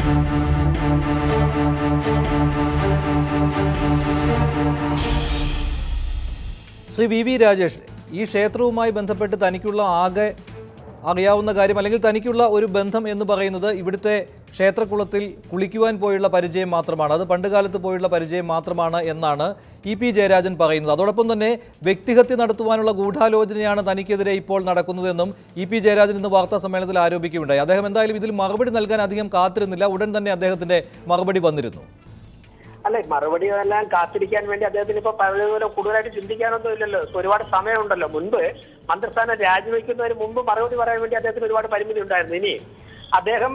Shri V Rajesh, ഈ ക്ഷേത്രവുമായി ബന്ധപ്പെട്ട് തനിക്കുള്ള ആകെ അറിയാവുന്ന കാര്യം അല്ലെങ്കിൽ തനിക്കുള്ള ഒരു ബന്ധം എന്ന് പറയുന്നത് ഇവിടുത്തെ ക്ഷേത്രക്കുളത്തിൽ കുളിക്കുവാൻ പോയുള്ള പരിചയം മാത്രമാണ്, അത് പണ്ടുകാലത്ത് പോയുള്ള പരിചയം മാത്രമാണ് എന്നാണ് ഇ.പി. ജയരാജൻ പറയുന്നത്. അതോടൊപ്പം തന്നെ വ്യക്തിഹത്യ നടത്തുവാനുള്ള ഗൂഢാലോചനയാണ് തനിക്കെതിരെ ഇപ്പോൾ നടക്കുന്നതെന്നും ഇ.പി. ജയരാജൻ ഇന്ന് വാർത്താ സമ്മേളനത്തിൽ ആരോപിക്കുകയുണ്ടായി. അദ്ദേഹം എന്തായാലും ഇതിൽ മറുപടി നൽകാൻ അധികം കാത്തിരുന്നില്ല, ഉടൻ തന്നെ അദ്ദേഹത്തിന്റെ മറുപടി വന്നിരുന്നു. അല്ലെ, മറുപടി എല്ലാം കാത്തിരിക്കാൻ വേണ്ടി അദ്ദേഹത്തിന് ഇപ്പൊ പഴയതുപോലെ കൂടുതലായിട്ട് ചിന്തിക്കാനൊന്നും ഇല്ലല്ലോ. ഒരുപാട് സമയമുണ്ടല്ലോ. മുൻപ് മന്ത്രിസ്ഥാനം രാജിവെക്കുന്നതിന് മുമ്പ് മറുപടി പറയാൻ വേണ്ടി അദ്ദേഹത്തിന് ഒരുപാട് പരിമിതി ഉണ്ടായിരുന്നു. ഇനി അദ്ദേഹം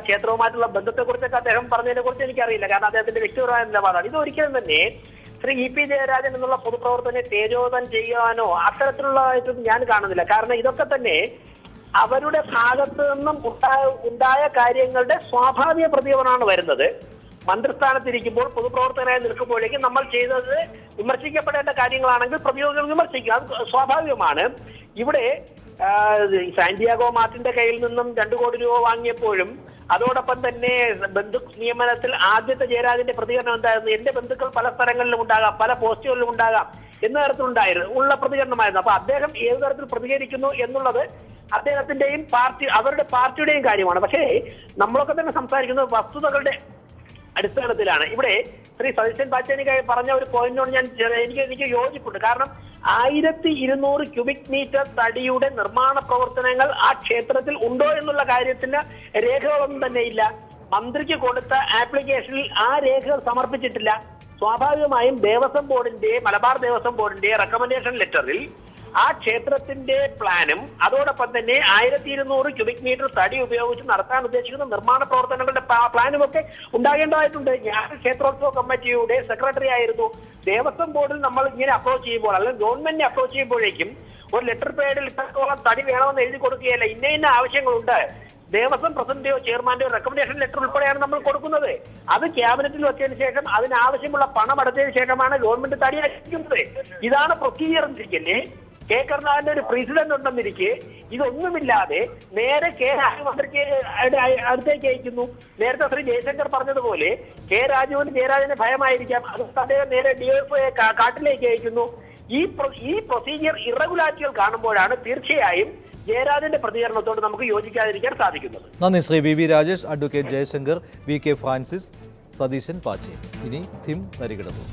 ക്ഷേത്രവുമായിട്ടുള്ള ബന്ധത്തെക്കുറിച്ചൊക്കെ അദ്ദേഹം പറഞ്ഞതിനെ കുറിച്ച് എനിക്കറിയില്ല, കാരണം അദ്ദേഹത്തിന്റെ വ്യക്തിപരമായ നിലപാടാണ്. ഇത് ഒരിക്കലും തന്നെ ശ്രീ ഇ.പി. ജയരാജൻ എന്നുള്ള പൊതുപ്രവർത്തനെ തേജോധനം ചെയ്യാനോ അത്തരത്തിലുള്ള ഞാൻ കാണുന്നില്ല. കാരണം ഇതൊക്കെ തന്നെ അവരുടെ ഭാഗത്ത് നിന്നും ഉണ്ടായ കാര്യങ്ങളുടെ സ്വാഭാവിക പ്രതികരണമാണ് വരുന്നത്. മന്ത്രിസ്ഥാനത്തിരിക്കുമ്പോൾ പൊതുപ്രവർത്തകനായി നിൽക്കുമ്പോഴേക്കും നമ്മൾ ചെയ്തത് വിമർശിക്കപ്പെടേണ്ട കാര്യങ്ങളാണെങ്കിൽ പ്രതിയോഗികൾ വിമർശിക്കുക, അത് സ്വാഭാവികമാണ്. ഇവിടെ സാന്റിയാഗോ മാർട്ടിന്റെ കയ്യിൽ നിന്നും 2 കോടി രൂപ വാങ്ങിയപ്പോഴും അതോടൊപ്പം തന്നെ ബന്ധു നിയമനത്തിൽ ആദ്യത്തെ ജയരാജന്റെ പ്രതികരണം എന്തായിരുന്നു? എന്റെ ബന്ധുക്കൾ പല സ്ഥലങ്ങളിലും ഉണ്ടാകാം, പല പോസ്റ്റുകളിലും ഉണ്ടാകാം എന്ന തരത്തിലുണ്ടായിരുന്നു പ്രതികരണമായിരുന്നു. അപ്പൊ അദ്ദേഹം ഏത് തരത്തിൽ പ്രതികരിക്കുന്നു എന്നുള്ളത് അദ്ദേഹത്തിന്റെയും അവരുടെ പാർട്ടിയുടെയും കാര്യമാണ്. പക്ഷേ നമ്മളൊക്കെ തന്നെ സംസാരിക്കുന്നത് വസ്തുതകളുടെ അടിസ്ഥാനത്തിലാണ്. ഇവിടെ ശ്രീ സതീശൻ പാച്ചേനിക്കായി പറഞ്ഞ ഒരു പോയിന്റിനോട് എനിക്ക് യോജിപ്പുണ്ട്. കാരണം 1200 ക്യൂബിക് മീറ്റർ തടിയുടെ നിർമ്മാണ പ്രവർത്തനങ്ങൾ ആ ക്ഷേത്രത്തിൽ ഉണ്ടോ എന്നുള്ള കാര്യത്തിന് രേഖകളൊന്നും തന്നെ ഇല്ല. മന്ത്രിക്ക് കൊടുത്ത ആപ്ലിക്കേഷനിൽ ആ രേഖകൾ സമർപ്പിച്ചിട്ടില്ല. സ്വാഭാവികമായും ദേവസ്വം ബോർഡിന്റെ, മലബാർ ദേവസ്വം ബോർഡിന്റെ റെക്കമെൻഡേഷൻ ലെറ്ററിൽ ആ ക്ഷേത്രത്തിന്റെ പ്ലാനും അതോടൊപ്പം തന്നെ 1200 ക്യൂബിക് മീറ്റർ തടി ഉപയോഗിച്ച് നടത്താൻ ഉദ്ദേശിക്കുന്ന നിർമ്മാണ പ്രവർത്തനങ്ങളുടെ പ്ലാനും ഒക്കെ ഉണ്ടാകേണ്ടതായിട്ടുണ്ട്. ഞാൻ ക്ഷേത്രോത്സവ കമ്മിറ്റിയുടെ സെക്രട്ടറി ആയിരുന്നു. ദേവസ്വം ബോർഡിൽ നമ്മൾ ഇങ്ങനെ അപ്രോച്ച് ചെയ്യുമ്പോൾ, അല്ലെങ്കിൽ ഗവൺമെന്റിനെ അപ്രോച്ച് ചെയ്യുമ്പോഴേക്കും ഒരു ലെറ്റർ പേഡിൽ ഇത്രത്തോളം തടി വേണമെന്ന് എഴുതി കൊടുക്കുകയല്ല. ഇന്ന ആവശ്യങ്ങളുണ്ട്, ദേവസ്വം പ്രസിഡന്റെയോ ചെയർമാന്റെയോ റെക്കമെൻഡേഷൻ ലെറ്റർ ഉൾപ്പെടെയാണ് നമ്മൾ കൊടുക്കുന്നത്. അത് ക്യാബിനറ്റിൽ വെച്ചതിന് ശേഷം അതിനാവശ്യമുള്ള പണം അടച്ചതിന് ശേഷമാണ് ഗവൺമെന്റ് തടി അയക്കുന്നത്. ഇതാണ് പ്രൊസീജിയർ എന്നിരിക്കല്ലേ. കെ കരുണാകരന്റെ ഒരു പ്രസിഡന്റ് ഉണ്ടെന്നിരിക്കെ ഇതൊന്നുമില്ലാതെ നേരെ കെ മന്ത്രിക്ക് അടുത്തേക്ക് അയക്കുന്നു. നേരത്തെ ശ്രീ ജയശങ്കർ പറഞ്ഞതുപോലെ കെ രാജുവിന് ജയരാജന് ഭയമായിരിക്കാം, അത് അദ്ദേഹം നേരെ DFI കാട്ടിലേക്ക് അയക്കുന്നു. ഈ പ്രൊസീജിയർ ഇറഗുലാരിറ്റികൾ കാണുമ്പോഴാണ് തീർച്ചയായും ജയരാജന്റെ പ്രതികരണത്തോട് നമുക്ക് യോജിക്കാതിരിക്കാൻ സാധിക്കുന്നത്. നന്ദി Shri V Rajesh. Advocate Jayashankar, VK Francis, Satheesan Pacheni. ഇനി തിം വരികിടന്നു.